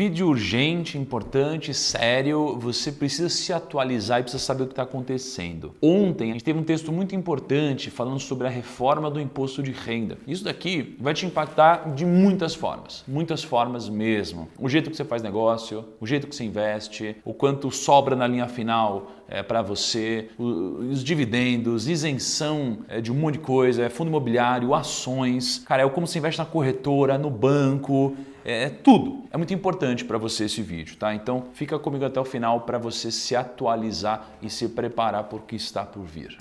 Vídeo urgente, importante, sério, você precisa se atualizar e precisa saber o que está acontecendo. Ontem a gente teve um texto muito importante falando sobre a reforma do imposto de renda. Isso daqui vai te impactar de muitas formas mesmo. O jeito que você faz negócio, o jeito que você investe, o quanto sobra na linha final para você, os dividendos, isenção de um monte de coisa, fundo imobiliário, ações, cara, como você investe na corretora, no banco, tudo. É muito importante para você esse vídeo, tá? Então fica comigo até o final para você se atualizar e se preparar para o que está por vir.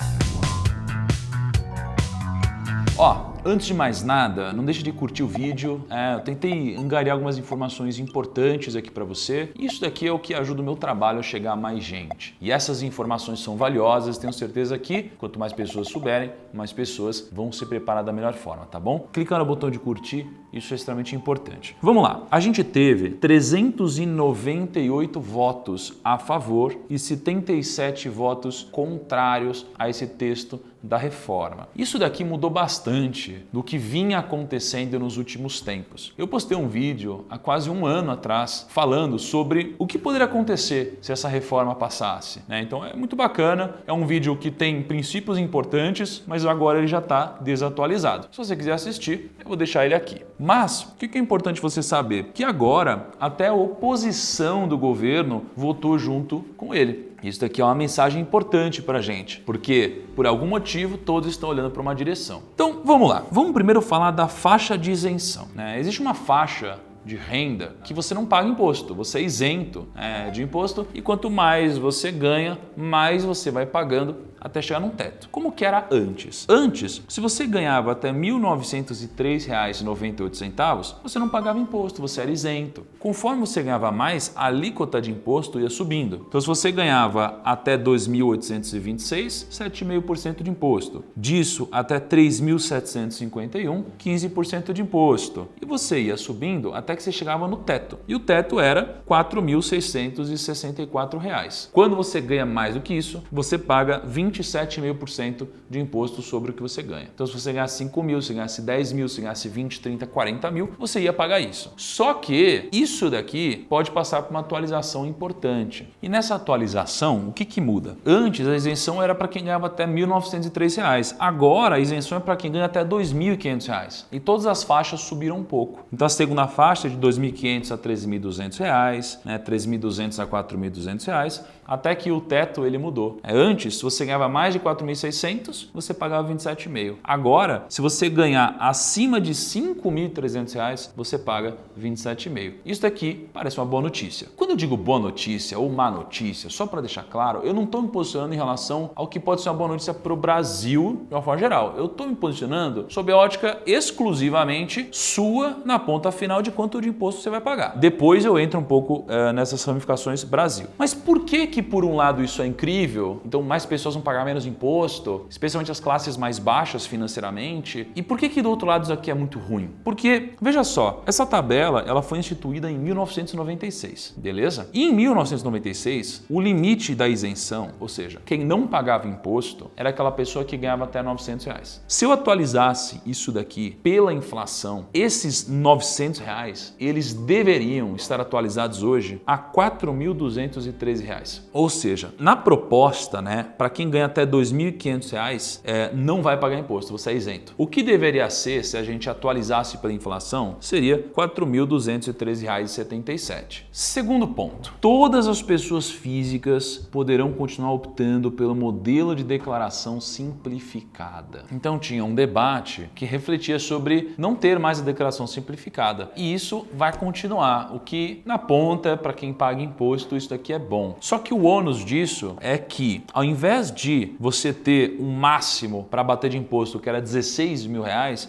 Antes de mais nada, não deixe de curtir o vídeo. Eu tentei angariar algumas informações importantes aqui para você. Isso daqui é o que ajuda o meu trabalho a chegar a mais gente. E essas informações são valiosas, tenho certeza que quanto mais pessoas souberem, mais pessoas vão se preparar da melhor forma, tá bom? Clica no botão de curtir, isso é extremamente importante. Vamos lá, a gente teve 398 votos a favor e 77 votos contrários a esse texto da reforma. Isso daqui mudou bastante do que vinha acontecendo nos últimos tempos. Eu postei um vídeo há quase um ano atrás falando sobre o que poderia acontecer se essa reforma passasse, né? Então é muito bacana, é um vídeo que tem princípios importantes, mas agora ele já está desatualizado. Se você quiser assistir, eu vou deixar ele aqui. Mas o que é importante você saber? Que agora até a oposição do governo votou junto com ele. Isso daqui é uma mensagem importante para a gente, porque por algum motivo todos estão olhando para uma direção. Então vamos lá, vamos primeiro falar da faixa de isenção, né? Existe uma faixa de renda que você não paga imposto, você é isento de imposto e quanto mais você ganha, mais você vai pagando até chegar num teto. Como que era antes? Antes, se você ganhava até R$ 1.903,98, você não pagava imposto, você era isento. Conforme você ganhava mais, a alíquota de imposto ia subindo. Então, se você ganhava até R$ 2.826, 7,5% de imposto. Disso até R$ 3.751, 15% de imposto. E você ia subindo até que você chegava no teto. E o teto era R$ 4.664. Quando você ganha mais do que isso, você paga 27,5% de imposto sobre o que você ganha. Então, se você ganhasse 5 mil, se ganhasse 10 mil, se ganhasse 20, 30, 40 mil, você ia pagar isso. Só que isso daqui pode passar por uma atualização importante. E nessa atualização, o que muda? Antes, a isenção era para quem ganhava até R$ 1.903. Agora, a isenção é para quem ganha até R$ 2.500. E todas as faixas subiram um pouco. Então, a segunda faixa é de R$ 2.500 a R$ 3.200, né? R$ 3.200 a R$ 4.200, até que o teto ele mudou. Antes, se você ganhava mais de 4.600, você pagava 27,5. Agora, se você ganhar acima de 5.300 reais, você paga 27,5. Isso daqui parece uma boa notícia. Quando eu digo boa notícia ou má notícia, só para deixar claro, eu não estou me posicionando em relação ao que pode ser uma boa notícia para o Brasil de uma forma geral. Eu estou me posicionando sob a ótica exclusivamente sua na ponta final de quanto de imposto você vai pagar. Depois eu entro um pouco nessas ramificações Brasil. Mas por que por um lado isso é incrível? Então mais pessoas vão pagar menos imposto, especialmente as classes mais baixas financeiramente. E por que do outro lado isso aqui é muito ruim? Porque, veja só, essa tabela ela foi instituída em 1996, beleza? E em 1996, o limite da isenção, ou seja, quem não pagava imposto, era aquela pessoa que ganhava até R$ 900 reais. Se eu atualizasse isso daqui pela inflação, esses R$ 900 reais, eles deveriam estar atualizados hoje a R$ 4.213 reais. Ou seja, na proposta, né, para quem ganha até R$ 2.500, não vai pagar imposto, você é isento. O que deveria ser, se a gente atualizasse pela inflação, seria R$ 4.213,77. Segundo ponto, todas as pessoas físicas poderão continuar optando pelo modelo de declaração simplificada. Então tinha um debate que refletia sobre não ter mais a declaração simplificada. E isso vai continuar, o que na ponta, para quem paga imposto, isso daqui é bom. Só que o ônus disso é que, ao invés de você ter um máximo para bater de imposto que era R$ 16 mil,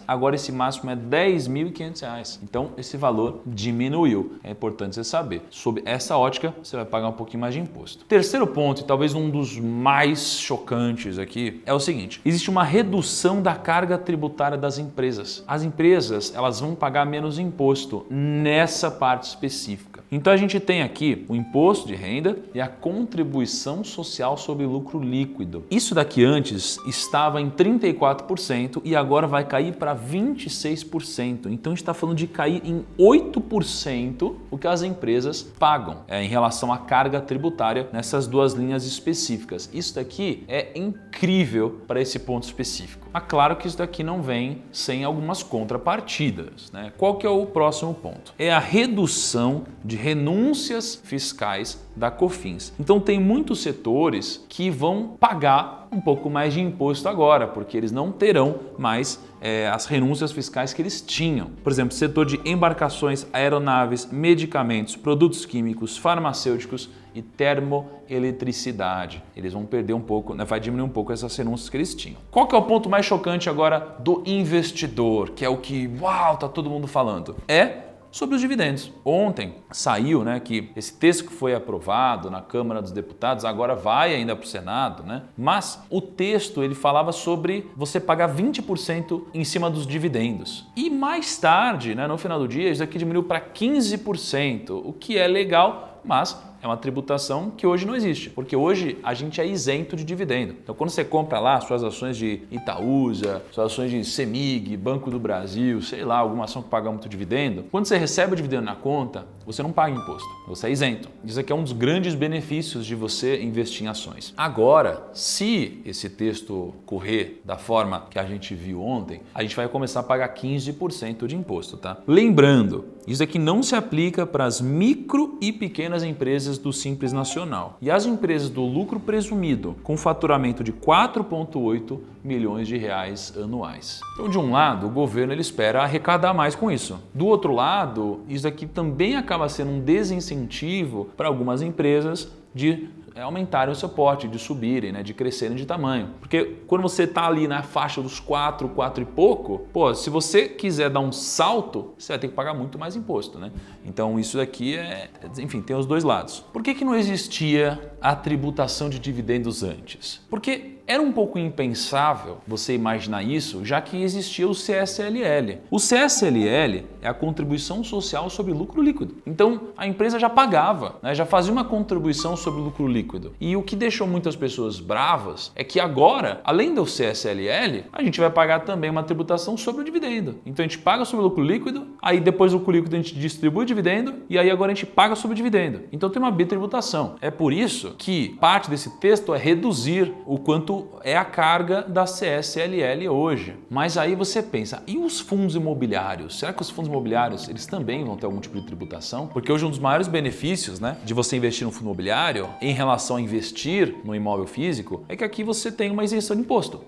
agora esse máximo é R$ 10.500. Então, esse valor diminuiu. É importante você saber. Sob essa ótica, você vai pagar um pouquinho mais de imposto. Terceiro ponto, e talvez um dos mais chocantes aqui, é o seguinte. Existe uma redução da carga tributária das empresas. As empresas, elas vão pagar menos imposto nessa parte específica. Então a gente tem aqui o imposto de renda e a contribuição social sobre lucro líquido. Isso daqui antes estava em 34% e agora vai cair para 26%. Então a gente está falando de cair em 8% o que as empresas pagam em relação à carga tributária nessas duas linhas específicas. Isso daqui é incrível para esse ponto específico. Mas claro que isso daqui não vem sem algumas contrapartidas, né? Qual que é o próximo ponto? É a redução de renúncias fiscais da COFINS. Então tem muitos setores que vão pagar um pouco mais de imposto agora, porque eles não terão mais as renúncias fiscais que eles tinham. Por exemplo, setor de embarcações, aeronaves, medicamentos, produtos químicos, farmacêuticos e termoeletricidade. Eles vão perder um pouco, né? Vai diminuir um pouco essas renúncias que eles tinham. Qual que é o ponto mais chocante agora do investidor, que é o que, tá todo mundo falando? Sobre os dividendos. Ontem saiu, né, que esse texto que foi aprovado na Câmara dos Deputados agora vai ainda para o Senado, né? Mas o texto ele falava sobre você pagar 20% em cima dos dividendos. E mais tarde, né, no final do dia, isso aqui diminuiu para 15%, o que é legal, mas é uma tributação que hoje não existe, porque hoje a gente é isento de dividendo. Então, quando você compra lá suas ações de Itaúsa, suas ações de CEMIG, Banco do Brasil, sei lá, alguma ação que paga muito dividendo, quando você recebe o dividendo na conta, você não paga imposto, você é isento. Isso aqui é um dos grandes benefícios de você investir em ações. Agora, se esse texto correr da forma que a gente viu ontem, a gente vai começar a pagar 15% de imposto, tá? Lembrando, isso aqui não se aplica para as micro e pequenas empresas do Simples Nacional. E as empresas do lucro presumido, com faturamento de 4,8 milhões de reais anuais. Então, de um lado, o governo ele espera arrecadar mais com isso. Do outro lado, isso aqui também acaba sendo um desincentivo para algumas empresas de aumentarem o seu porte, de subirem, né, de crescerem de tamanho. Porque quando você está ali na faixa dos 4 e pouco, se você quiser dar um salto, você vai ter que pagar muito mais imposto, né? Então isso daqui enfim, tem os dois lados. Por que não existia a tributação de dividendos antes? Porque era um pouco impensável você imaginar isso, já que existia o CSLL. O CSLL é a contribuição social sobre lucro líquido. Então a empresa já pagava, né, já fazia uma contribuição sobre lucro líquido. E o que deixou muitas pessoas bravas é que agora, além do CSLL, a gente vai pagar também uma tributação sobre o dividendo. Então a gente paga sobre o lucro líquido, aí depois do lucro líquido a gente distribui o dividendo e aí agora a gente paga sobre o dividendo. Então tem uma bitributação. É por isso que parte desse texto é reduzir o quanto é a carga da CSLL hoje. Mas aí você pensa, e os fundos imobiliários? Será que os fundos imobiliários eles também vão ter algum tipo de tributação? Porque hoje um dos maiores benefícios, né, de você investir no fundo imobiliário em relação a investir no imóvel físico é que aqui você tem uma isenção de imposto.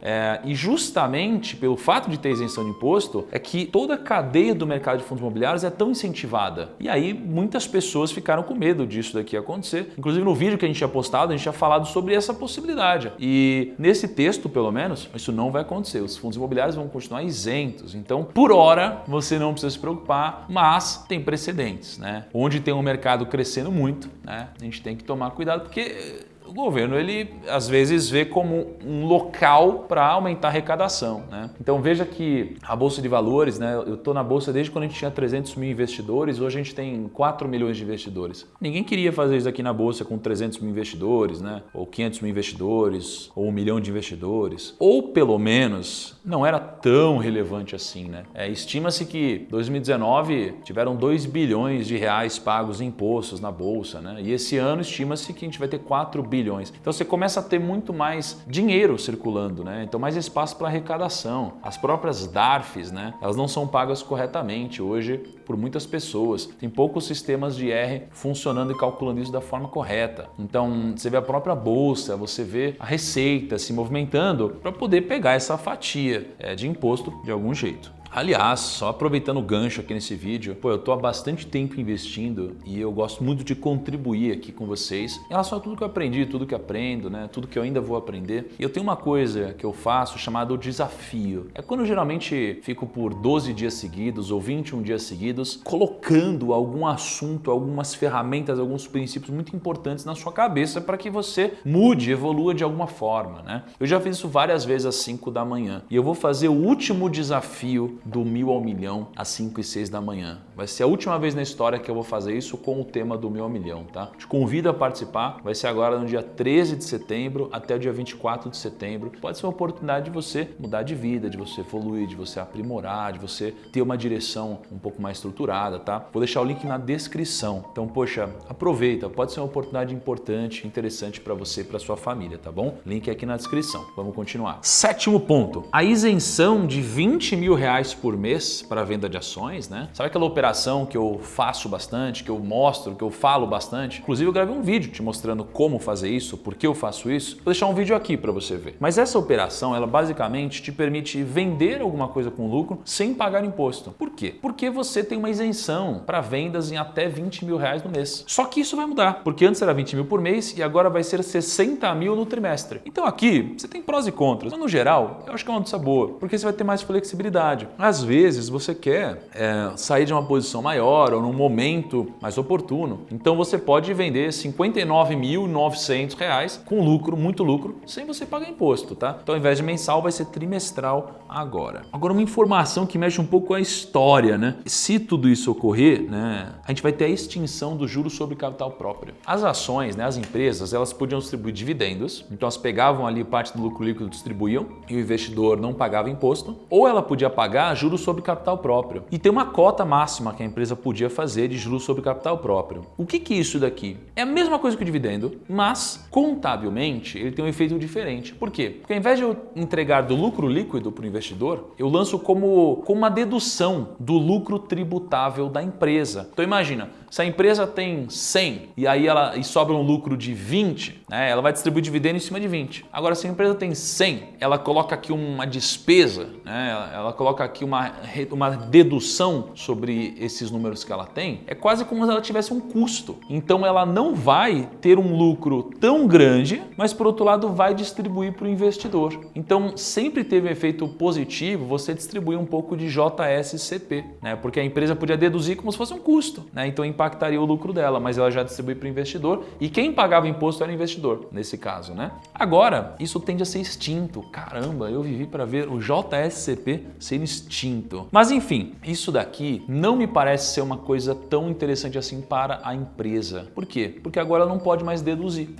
E justamente pelo fato de ter isenção de imposto é que toda a cadeia do mercado de fundos imobiliários é tão incentivada. E aí muitas pessoas ficaram com medo disso daqui acontecer. Inclusive no vídeo que a gente tinha postado, a gente tinha falado sobre essa possibilidade. E nesse texto, pelo menos, isso não vai acontecer. Os fundos imobiliários vão continuar isentos. Então, por hora, você não precisa se preocupar, mas tem precedentes, né? Onde tem um mercado crescendo muito, né? A gente tem que tomar cuidado porque o governo, ele às vezes vê como um local para aumentar a arrecadação, né? Então veja que a Bolsa de Valores, né? Eu estou na Bolsa desde quando a gente tinha 300 mil investidores, hoje a gente tem 4 milhões de investidores. Ninguém queria fazer isso aqui na Bolsa com 300 mil investidores, né? Ou 500 mil investidores, ou 1 milhão de investidores. Ou pelo menos não era tão relevante assim, né? Estima-se que 2019 tiveram 2 bilhões de reais pagos em impostos na Bolsa, né? E esse ano estima-se que a gente vai ter 4 bilhões. Então você começa a ter muito mais dinheiro circulando, né? Então mais espaço para arrecadação. As próprias DARFs, né? Elas não são pagas corretamente hoje por muitas pessoas. Tem poucos sistemas de IR funcionando e calculando isso da forma correta. Então você vê a própria bolsa, você vê a receita se movimentando para poder pegar essa fatia de imposto de algum jeito. Aliás, só aproveitando o gancho aqui nesse vídeo, eu tô há bastante tempo investindo e eu gosto muito de contribuir aqui com vocês em relação a tudo que eu aprendi, tudo que aprendo, né? Tudo que eu ainda vou aprender. E eu tenho uma coisa que eu faço chamado desafio. É quando eu geralmente fico por 12 dias seguidos ou 21 dias seguidos colocando algum assunto, algumas ferramentas, alguns princípios muito importantes na sua cabeça para que você mude, evolua de alguma forma, né? Eu já fiz isso várias vezes às 5 da manhã e eu vou fazer o último desafio do 1000 ao milhão às 5 e 6 da manhã. Vai ser a última vez na história que eu vou fazer isso com o tema do 1000 ao milhão, tá? Te convido a participar, vai ser agora no dia 13 de setembro até o dia 24 de setembro. Pode ser uma oportunidade de você mudar de vida, de você evoluir, de você aprimorar, de você ter uma direção um pouco mais estruturada, tá? Vou deixar o link na descrição. Então, poxa, aproveita, pode ser uma oportunidade importante, interessante para você e para sua família, tá bom? Link aqui na descrição. Vamos continuar. Sétimo ponto, a isenção de 20 mil reais por mês para venda de ações, né? Sabe aquela operação que eu faço bastante, que eu mostro, que eu falo bastante? Inclusive eu gravei um vídeo te mostrando como fazer isso, por que eu faço isso. Vou deixar um vídeo aqui para você ver. Mas essa operação, ela basicamente te permite vender alguma coisa com lucro sem pagar imposto. Por quê? Porque você tem uma isenção para vendas em até 20 mil reais no mês. Só que isso vai mudar, porque antes era 20 mil por mês e agora vai ser 60 mil no trimestre. Então aqui você tem prós e contras, mas no geral eu acho que é uma notícia boa, porque você vai ter mais flexibilidade. Às vezes você quer sair de uma posição maior ou num momento mais oportuno, então você pode vender 59.900 reais com lucro, muito lucro, sem você pagar imposto, tá? Então ao invés de mensal vai ser trimestral agora. Agora uma informação que mexe um pouco com a história, né? Se tudo isso ocorrer, né, a gente vai ter a extinção do juros sobre capital próprio. As ações, né, as empresas, elas podiam distribuir dividendos, então elas pegavam ali parte do lucro líquido e distribuíam e o investidor não pagava imposto, ou ela podia pagar juros sobre capital próprio. E tem uma cota máxima que a empresa podia fazer de juros sobre capital próprio. O que é isso daqui? É a mesma coisa que o dividendo, mas contabilmente ele tem um efeito diferente. Por quê? Porque ao invés de eu entregar do lucro líquido para o investidor, eu lanço como uma dedução do lucro tributável da empresa. Então imagina, se a empresa tem 100 e aí e sobra um lucro de 20, né, ela vai distribuir dividendo em cima de 20. Agora, se a empresa tem 100, ela coloca aqui uma despesa, né, ela coloca aqui uma dedução sobre esses números que ela tem, é quase como se ela tivesse um custo. Então ela não vai ter um lucro tão grande, mas por outro lado vai distribuir para o investidor. Então sempre teve um efeito positivo você distribuir um pouco de JSCP, né, porque a empresa podia deduzir como se fosse um custo, né, então impactaria o lucro dela, mas ela já distribui para o investidor e quem pagava imposto era o investidor, nesse caso, né? Agora, isso tende a ser extinto. Caramba, eu vivi para ver o JSCP ser extinto. Mas enfim, isso daqui não me parece ser uma coisa tão interessante assim para a empresa. Por quê? Porque agora ela não pode mais deduzir.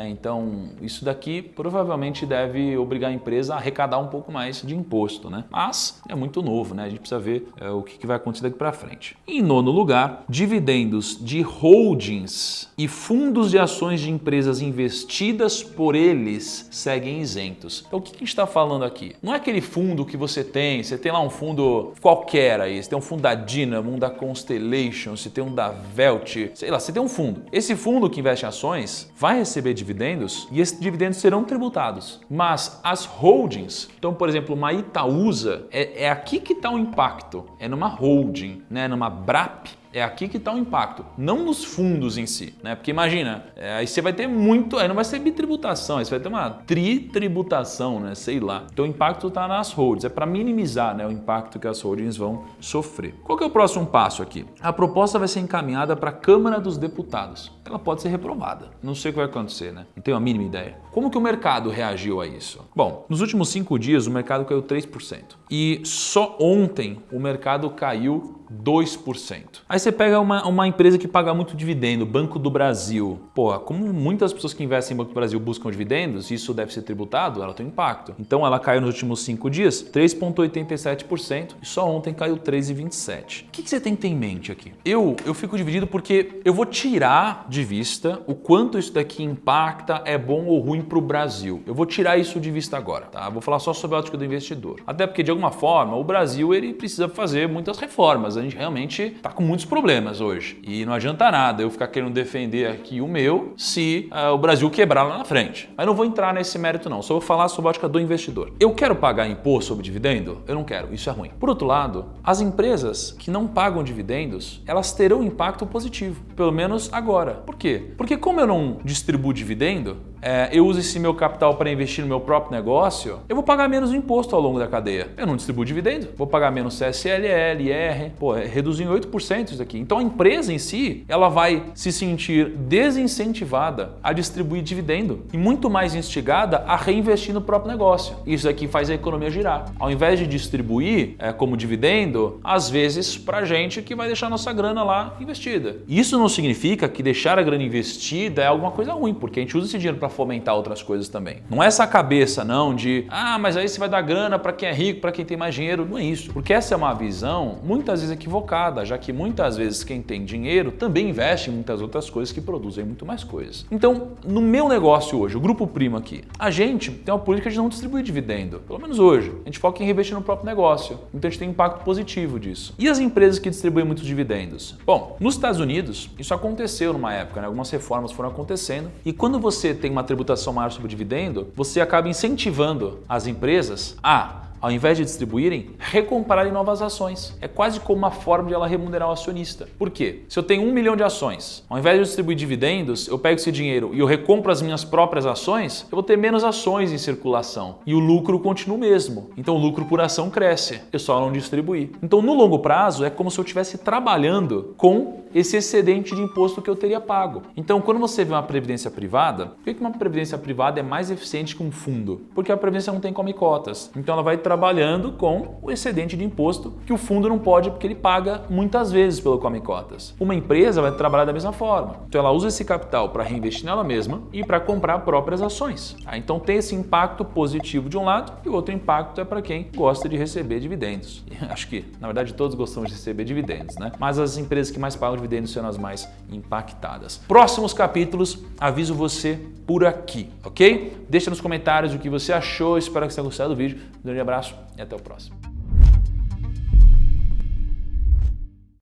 Então, isso daqui provavelmente deve obrigar a empresa a arrecadar um pouco mais de imposto, né? Mas é muito novo, né? A gente precisa ver o que vai acontecer daqui para frente. Em nono lugar, dividendos de holdings e fundos de ações de empresas investidas por eles seguem isentos. Então, o que a gente está falando aqui? Não é aquele fundo que você tem lá um fundo qualquer aí, você tem um fundo da Dynamo, um da Constellation, você tem um da Velt, sei lá, você tem um fundo. Esse fundo que investe em ações vai receber dividendos e esses dividendos serão tributados. Mas as holdings, então, por exemplo, uma Itaúsa, é aqui que está o impacto, é numa holding, né? Numa BRAP, é aqui que está o impacto, não nos fundos em si, né? Porque imagina, aí você vai ter muito, aí não vai ser bitributação, aí você vai ter uma tritributação, né? Sei lá. Então o impacto está nas holdings, é para minimizar, né, o impacto que as holdings vão sofrer. Qual que é o próximo passo aqui? A proposta vai ser encaminhada para a Câmara dos Deputados. Ela pode ser reprovada. Não sei o que vai acontecer, né? Não tenho a mínima ideia. Como que o mercado reagiu a isso? Bom, nos últimos 5 dias o mercado caiu 3%. E só ontem o mercado caiu 2%. Aí você pega uma empresa que paga muito dividendo, Banco do Brasil. Pô, como muitas pessoas que investem em Banco do Brasil buscam dividendos, isso deve ser tributado, ela tem impacto. Então ela caiu nos últimos 5 dias 3,87% e só ontem caiu 3,27%. O que você tem que ter em mente aqui? Eu fico dividido porque eu vou tirar de vista o quanto isso daqui impacta, é bom ou ruim para o Brasil. Eu vou tirar isso de vista agora, tá? Vou falar só sobre a ótica do investidor. Até porque, de alguma forma, o Brasil ele precisa fazer muitas reformas. A gente realmente está com muitos problemas hoje. E não adianta nada eu ficar querendo defender aqui o meu se o Brasil quebrar lá na frente. Mas não vou entrar nesse mérito não, só vou falar sobre a ótica do investidor. Eu quero pagar imposto sobre dividendo? Eu não quero, isso é ruim. Por outro lado, as empresas que não pagam dividendos, elas terão impacto positivo, pelo menos agora. Por quê? Porque como eu não distribuo dividendo, eu uso esse meu capital para investir no meu próprio negócio, eu vou pagar menos imposto ao longo da cadeia. Eu não distribuo dividendo, vou pagar menos CSLL, IR, reduzir em 8% isso daqui. Então a empresa em si, ela vai se sentir desincentivada a distribuir dividendo e muito mais instigada a reinvestir no próprio negócio. Isso aqui faz a economia girar. Ao invés de distribuir como dividendo, às vezes para gente que vai deixar nossa grana lá investida. Isso não significa que deixar a grana investida é alguma coisa ruim, porque a gente usa esse dinheiro para fomentar outras coisas também. Não é essa cabeça não de, mas aí você vai dar grana para quem é rico, para quem tem mais dinheiro. Não é isso. Porque essa é uma visão muitas vezes equivocada, já que muitas vezes quem tem dinheiro também investe em muitas outras coisas que produzem muito mais coisas. Então, no meu negócio hoje, o Grupo Primo aqui, a gente tem uma política de não distribuir dividendo. Pelo menos hoje. A gente foca em reinvestir no próprio negócio. Então a gente tem impacto positivo disso. E as empresas que distribuem muitos dividendos? Bom, nos Estados Unidos, isso aconteceu numa época, né? Algumas reformas foram acontecendo. E quando você tem uma tributação maior sobre o dividendo, você acaba incentivando as empresas ao invés de distribuírem, recomprarem novas ações. É quase como uma forma de ela remunerar o acionista. Por quê? Se eu tenho 1 milhão de ações, ao invés de eu distribuir dividendos, eu pego esse dinheiro e eu recompro as minhas próprias ações, eu vou ter menos ações em circulação. E o lucro continua o mesmo. Então o lucro por ação cresce. Eu só não distribuí. Então no longo prazo é como se eu estivesse trabalhando com esse excedente de imposto que eu teria pago. Então quando você vê uma previdência privada, por que uma previdência privada é mais eficiente que um fundo? Porque a previdência não tem come cotas. Então ela vai trabalhando com o excedente de imposto que o fundo não pode porque ele paga muitas vezes pelo come cotas. Uma empresa vai trabalhar da mesma forma. Então ela usa esse capital para reinvestir nela mesma e para comprar próprias ações. Então tem esse impacto positivo de um lado e o outro impacto é para quem gosta de receber dividendos. Acho que, na verdade, todos gostamos de receber dividendos, né? Mas as empresas que mais pagam dividendos são as mais impactadas. Próximos capítulos, aviso você por aqui, ok? Deixa nos comentários o que você achou, espero que você tenha gostado do vídeo. Um grande abraço e até o próximo.